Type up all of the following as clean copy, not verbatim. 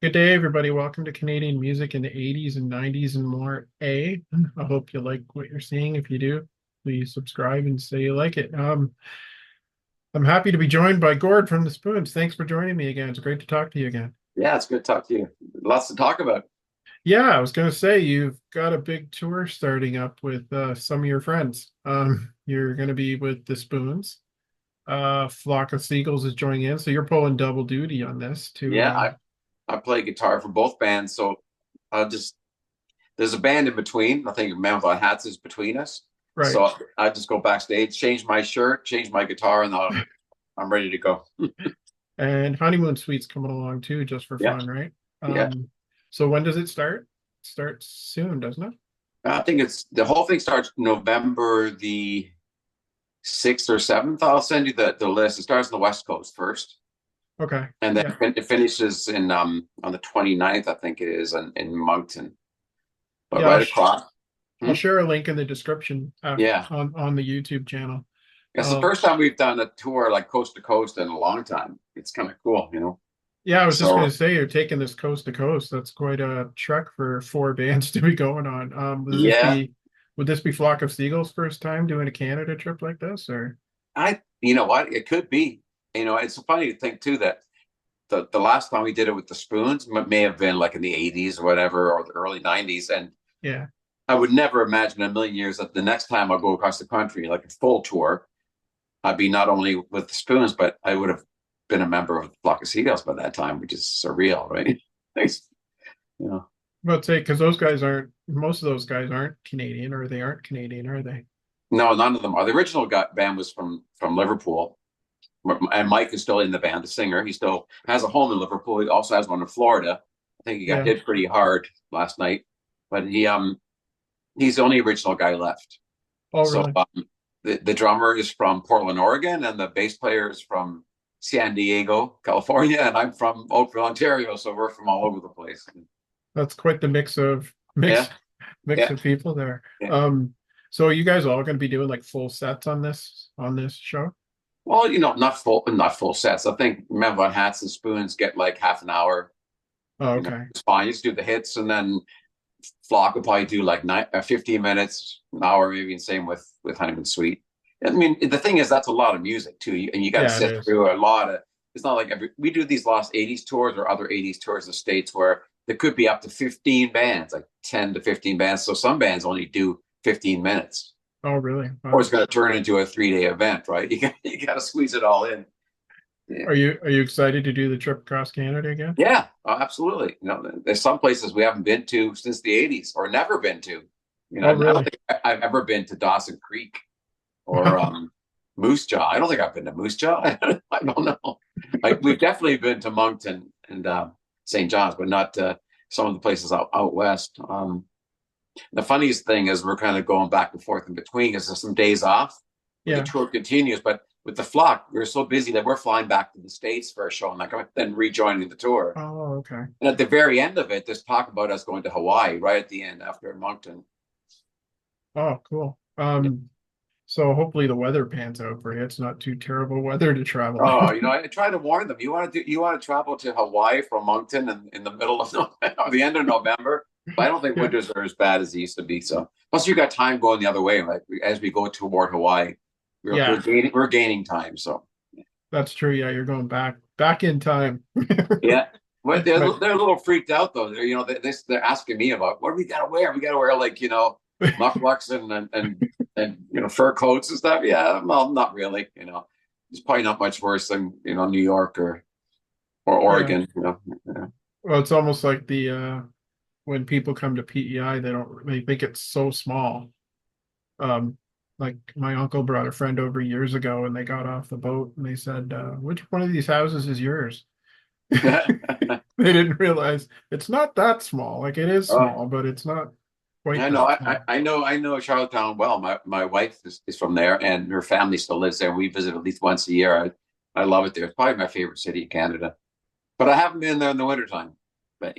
Good day, everybody. Welcome to Canadian music in the 80s and 90s and more. I hope you like what you're seeing. If you do, please subscribe and say you like it. I'm happy to be joined by Gord from the Spoons. Thanks for joining me again. It's great to talk to you again. Yeah, it's good to talk to you. Lots to talk about. Yeah, I was going to say you've got a big tour starting up with some of your friends. You're going to be with the Spoons. Flock of Seagulls is joining in, so you're pulling double duty on this too. Yeah, I play guitar for both bands, so I'll just there's a band in between. I think Man Without Hats is between us. Right. So I just go backstage, change my shirt, change my guitar, and I'm ready to go. And Honeymoon Suite's coming along too, just for Yeah, fun, right? yeah. So when does it start? It starts soon, doesn't it? I think it's the whole thing starts November the 6th or 7th. I'll send you the list. It starts on the West Coast first, Okay. and then Yeah. it finishes in on the 29th, I think it is, in Moncton. But Yeah, right across. I'll Hmm? share a link in the description Yeah. on the YouTube channel. It's the Um, first time we've done a tour like coast to coast in a long time. It's kind of cool. yeah, I was just So gonna say you're taking this coast to coast. That's quite a trek for four bands to be going on. yeah, Would this be Flock of Seagulls' first time doing a Canada trip like this, or? you know what? It could be. It's funny to think too that the last time we did it with the Spoons may have been like in the 80s or whatever, or the early 90s. And Yeah. I would never imagine in a million years that the next time I go across the country, like a full tour, I'd be not only with the Spoons, but I would have been a member of the Flock of Seagulls by that time, which is surreal, right? Thanks. You know. But say because those guys aren't most of those guys aren't Canadian, or they aren't Canadian, are they? No, none of them are. The original band was from Liverpool, and Mike is still in the band, the singer. He still has a home in Liverpool. He also has one in Florida. I think he got Yeah. hit pretty hard last night, but he's the only original guy left. Oh, So really? the drummer is from Portland, Oregon, and the bass player is from San Diego, California, and I'm from Oakville, Ontario. So we're from all over the place. That's quite the mix of Yeah, mix yeah, of people there. yeah. So are you guys all going to be doing like full sets on this show? Well, not full sets. I think remember Hats and Spoons get like half an hour. Oh, okay. It's fine. You just do the hits, and then Flock will probably do like 15 minutes, an hour, maybe, and same with Honeymoon Suite. I mean, the thing is, that's a lot of music too, and you got to Yeah, it sit is. through a lot of. It's not like we do these lost '80s tours or other '80s tours in the states where there could be up to 15 bands, like 10 to 15 bands. So some bands only do 15 minutes, Oh, really? or it's Wow. going to turn into a 3-day event, right? You got to squeeze it all in. Yeah. Are you excited to do the trip across Canada again? Yeah, absolutely. There's some places we haven't been to since the '80s or never been to. Oh, I don't really? think I've ever been to Dawson Creek or Moose Jaw. I don't think I've been to Moose Jaw. I don't know. Like we've definitely been to Moncton and St. John's, but not some of the places out west. The funniest thing is we're kind of going back and forth in between because there's some days off where the Yeah. tour continues, but with the flock, we're so busy that we're flying back to the States for a show and like then rejoining the tour. Oh, okay. And at the very end of it, there's talk about us going to Hawaii right at the end after Moncton. Oh, cool. Yeah. So hopefully the weather pans out for you. It's not too terrible weather to travel. Oh, I try to warn them. You want to travel to Hawaii from Moncton in the middle of November, or the end of November. But I don't think Yeah, winters are as bad as they used to be. So plus you got time going the other way, right? As we go toward Hawaii, we're we're yeah, gaining we're gaining time. So that's true. Yeah, you're going back in time. yeah. Well, But they're a little freaked out though. They're asking me about what do we gotta wear? We gotta wear like mucklucks and fur coats and stuff. Yeah, well, not really. It's probably not much worse than New York or yeah, Oregon. Yeah. well, it's almost like the when people come to PEI, they think it's so small. Um, like my uncle brought a friend over years ago, and they got off the boat, and they said, "Which one of these houses is yours?" They didn't realize it's not that small. Like it is Oh, small, but it's not quite I know. that I, small. I know. I know Charlottetown well. My wife is from there, and her family still lives there. We visit at least once a year. I love it there. It's probably my favorite city in Canada. But I haven't been there in the wintertime. But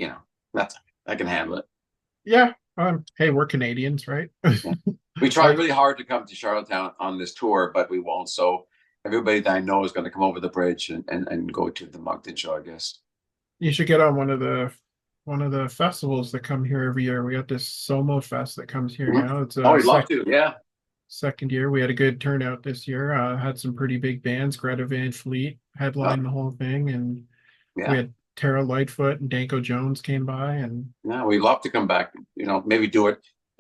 that's I can handle it. Yeah. Hey, we're Canadians, right? Yeah. We try Like, really hard to come to Charlottetown on this tour, but we won't. So everybody that I know is going to come over the bridge and go to the Moncton show, I guess. You should get on one of the festivals that come here every year. We got this Somo Fest that comes here Mhm. now. It's Oh, a we'd love to. Yeah. second year. We had a good turnout this year. Had some pretty big bands. Greta Van Fleet Oh, headlined the whole thing, and we yeah. had Tara Lightfoot and Danko Jones came by, and Yeah. We'd love to come back. Maybe do a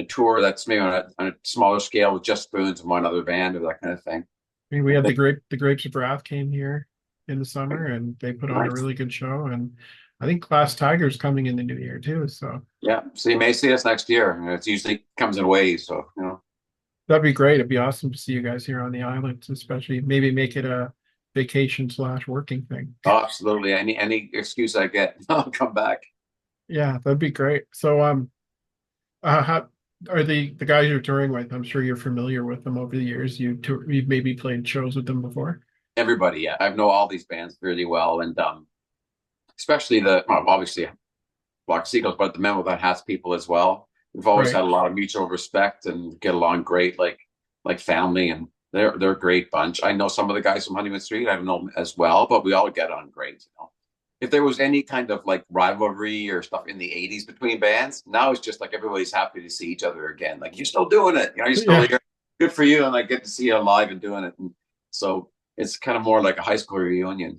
tour that's maybe on a smaller scale with just Spoons and one other band or that kind of thing. I mean, we I had think the Grapes of Wrath came here in the summer, and they put on a nice. really good show. And I think Glass Tiger's coming in the new year too. So Yeah. So you may see us next year. It's usually comes in waves. So. that'd be great. It'd be awesome to see you guys here on the islands, especially maybe make it a vacation slash working thing. Oh, absolutely. Any excuse I get, I'll come back. Yeah, that'd be great. So how are the guys you're touring with? I'm sure you're familiar with them over the years. You've maybe played shows with them before. Everybody, yeah. I know all these bands really well, and especially obviously Flock of Seagulls, but the Men Without Hats people as well. We've always Right. had a lot of mutual respect and get along great, like family, and they're a great bunch. I know some of the guys from Honeymoon Suite. I don't know them as well, but we all get on great. If there was any kind of like rivalry or stuff in the '80s between bands, now it's just like everybody's happy to see each other again. Like you're still doing it, you're still Yeah. here. Good for you, and I get to see you live and doing it. And so it's kind of more like a high school reunion.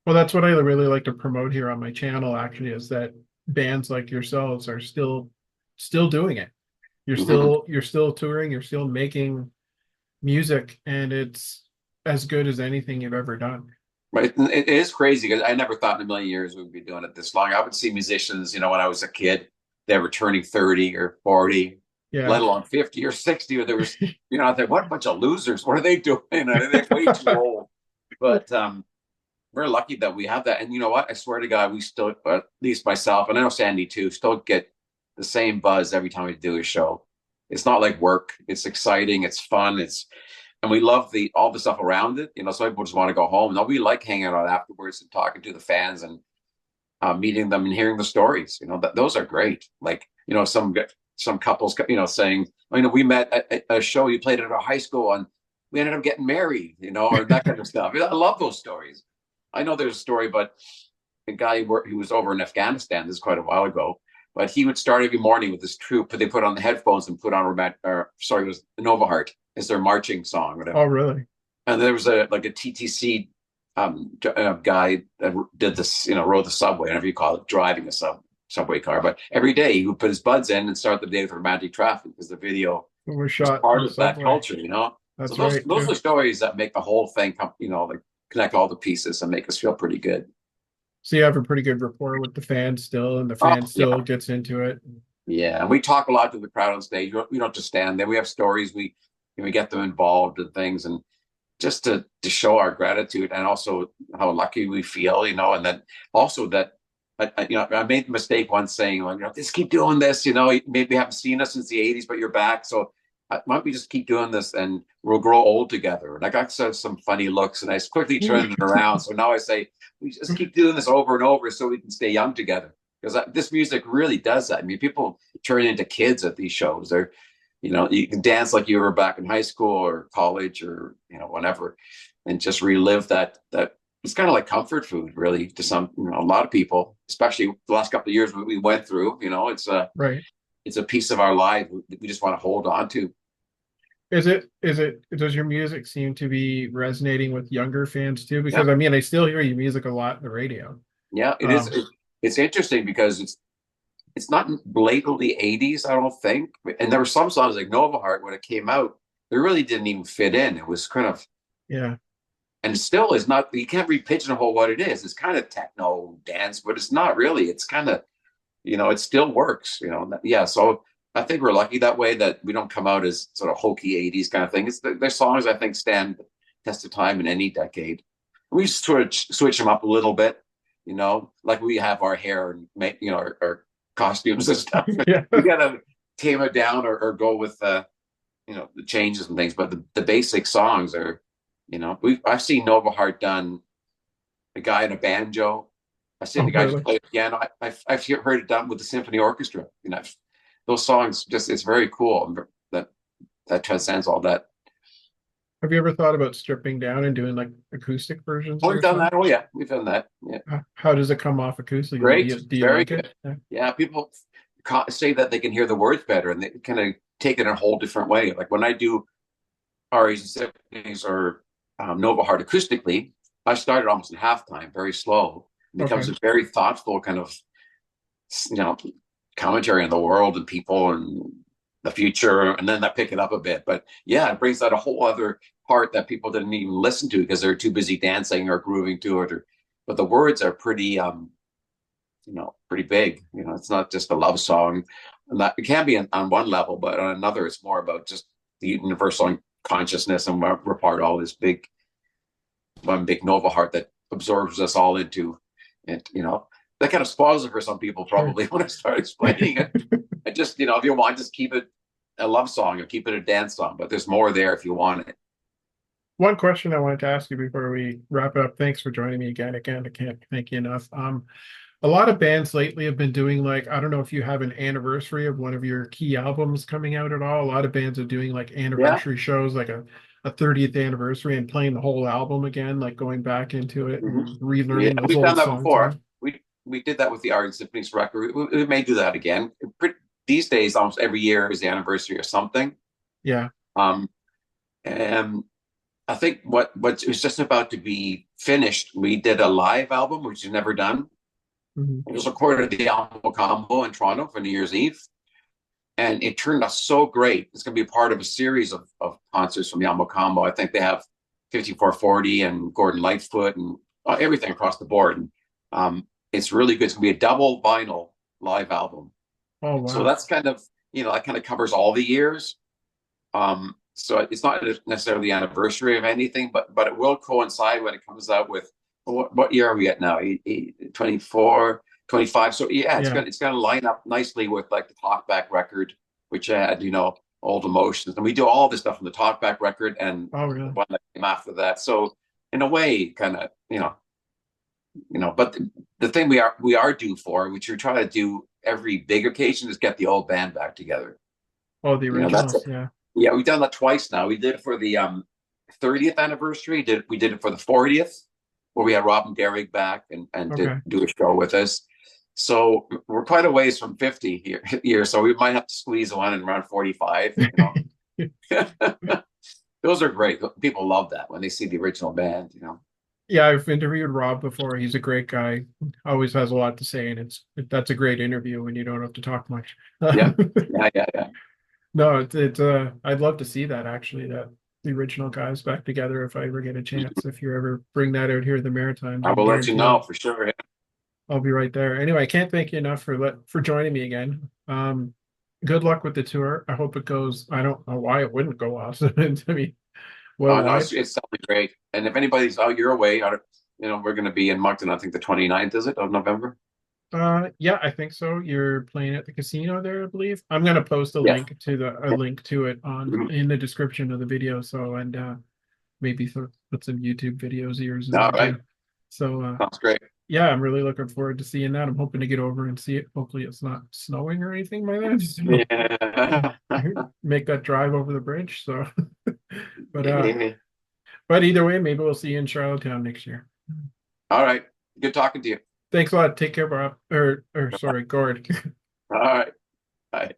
Well, that's what I really like to promote here on my channel, actually, is that bands like yourselves are still doing it. Mm-hmm. You're still touring, you're still making music, and it's as good as anything you've ever done. Right. It is crazy because I never thought in a million years we'd be doing it this long. I would see musicians, when I was a kid, they were turning 30 or 40, Yeah. let alone 50 or 60. Or there was, I think, what a bunch of losers. What are they doing? They're way too old. But we're lucky that we have that. And you know what? I swear to God, we still, at least myself, and I know Sandy too, still get the same buzz every time we do a show. It's not like work. It's exciting. It's fun. And we love the all the stuff around it. Some people just want to go home. No, we like hanging out afterwards and talking to the fans and meeting them and hearing the stories. Those are great. Like some couples, saying, we met at a show you played at our high school and we ended up getting married, or that kind of stuff. I love those stories. I know there's a story, but a guy who was over in Afghanistan. This is quite a while ago. But he would start every morning with this troop, but they put on the headphones and put on it was Nova Heart is their marching song, Oh, whatever. really? And there was a TTC guy that did this, rode the subway, whatever you call it, driving a subway car. But every day he would put his buds in and start the day with romantic traffic because the video We're was shot in part the of that culture. So That's those right. those Yeah. are stories that make the whole thing come, like connect all the pieces and make us feel pretty good. So you have a pretty good rapport with the fans still, and the Oh fan still yeah, gets into it. yeah. And we talk a lot to the crowd on stage. We don't just stand there. We have stories. We get them involved in things and just to show our gratitude and also how lucky we feel, and then also that I made the mistake once saying, like, just keep doing this, maybe you haven't seen us since the '80s, but you're back. So why don't we just keep doing this and we'll grow old together? And I got some funny looks and I quickly turned it around. So now I say, we just keep doing this over and over so we can stay young together. Because this music really does that. I mean, people turn into kids at these shows. You can dance like you were back in high school or college or whatever, and just relive that. It's kind of like comfort food, really, to a lot of people, especially the last couple of years we went through. Right. It's a piece of our life we just want to hold on to. Does your music seem to be resonating with younger fans too? Yeah, Because I mean, I still hear your music a lot in the radio. yeah, it is. Um, It's interesting because it's not blatantly '80s, I don't think. And there were some songs like Nova Heart when it came out, it really didn't even fit in. It was kind of yeah. and still is not, you can't re-pigeonhole what it is. It's kind of techno dance, but it's not really. It's kind of, it still works. Yeah. So I think we're lucky that way that we don't come out as sort of hokey '80s kind of thing. Their songs I think stand test of time in any decade. We switch them up a little bit, like we have our hair and make, our costumes and stuff. Yeah. We gotta tame it down or go with the changes and things. But the basic songs are, I've seen Nova Heart done, a guy in a banjo. I've seen Oh, the guy just really? play the piano. I've heard it done with the symphony orchestra. Those songs it's very cool. That transcends all that. Have you ever thought about stripping down and doing like acoustic versions Oh, of we've your done songs? that. Oh, yeah, we've done that. Yeah, How does it come off acoustically? great, Do you very like it? good. Yeah. Yeah, people say that they can hear the words better, and they kind of take it in a whole different way. Like when I do Arias and symphonies or Nova Heart acoustically, I started almost in halftime, very slow. It becomes Okay. a very thoughtful kind of, you know, commentary on the world and people and the future, and then I pick it up a bit. But yeah, it brings out a whole other part that people didn't even listen to because they're too busy dancing or grooving to it. Or, but the words are pretty, pretty big. It's not just a love song, and that it can be on one level, but on another, it's more about just the universal consciousness, and we're part of all this big, one big Nova heart that absorbs us all into it. That kind of spoils it for some people Sure. probably when I start explaining it. I just, if you want, just keep it a love song or keep it a dance song, but there's more there if you want it. One question I wanted to ask you before we wrap it up. Thanks for joining me again. Again, I can't thank you enough. A lot of bands lately have been doing like, I don't know if you have an anniversary of one of your key albums coming out at all. A lot of bands are doing like Yeah. anniversary shows, like a 30th anniversary and playing the whole album again, like going back into it Mhm. and Yeah, relearning those we've old done that songs before. again. We did that with the Art and Symphonies record. We may do that again. These days, almost every year is the anniversary of something. Yeah. Um, and I think what was just about to be finished, we did a live album, which is never done. Mhm. It was recorded at the Alamo Combo in Toronto for New Year's Eve, and it turned out so great. It's going to be part of a series of concerts from the Alamo Combo. I think they have 5440 and Gordon Lightfoot and everything across the board. And it's really good. It's going to be a double vinyl live album. Oh, So wow. that's kind of, that kind of covers all the years. So it's not necessarily the anniversary of anything, but it will coincide when it comes out with what year are we at now? 24, 25. So yeah, Yeah. it's gonna line up nicely with like the Talkback record, which had Old Emotions, and we do all this stuff from the Talkback record and Oh, the really? one that came after that. So in a way, kind of but the thing we are due for, which we're trying to do every big occasion, is get the old band back together. Oh, the That's originals. Yeah. Yeah, we've done that twice now. We did it for the 30th anniversary. We did it for the 40th, where we had Robin Garrig back and did Okay. do a show with us. So we're quite a ways from 50 years, so we might have to squeeze one in around 45. Those are great. People love that when they see the original band. Yeah, I've interviewed Rob before. He's a great guy. Always has a lot to say, and that's a great interview when you don't have to talk much. Yeah, yeah, yeah, yeah. No, I'd love to see that actually, that the original guys back together if I ever get a chance. If you ever bring that out here in the Maritimes, I I can will let you guarantee know for sure. I'll be right there. Anyway, I can't thank you enough for joining me again. Good luck with the tour. I hope it goes. I don't know why it wouldn't go awesome. I mean, Oh no, worldwide. it's something great. And if anybody's out your way, we're going to be in Moncton. I think the 29th is it of November? Yeah, I think so. You're playing at the casino there, I believe. I'm gonna post a Yeah. link to a link to it on Mhm. in the description of the video. So and maybe put some YouTube videos of yours in All there right. too. So Sounds great. yeah, I'm really looking forward to seeing that. I'm hoping to get over and see it. Hopefully it's not snowing or anything by then. So Yeah. make that drive over the bridge. So but Yeah. but either way, maybe we'll see you in Charlottetown next year. All right. Good talking to you. Thanks a lot. Take care, Bob. Or sorry, Gord. All right. Bye.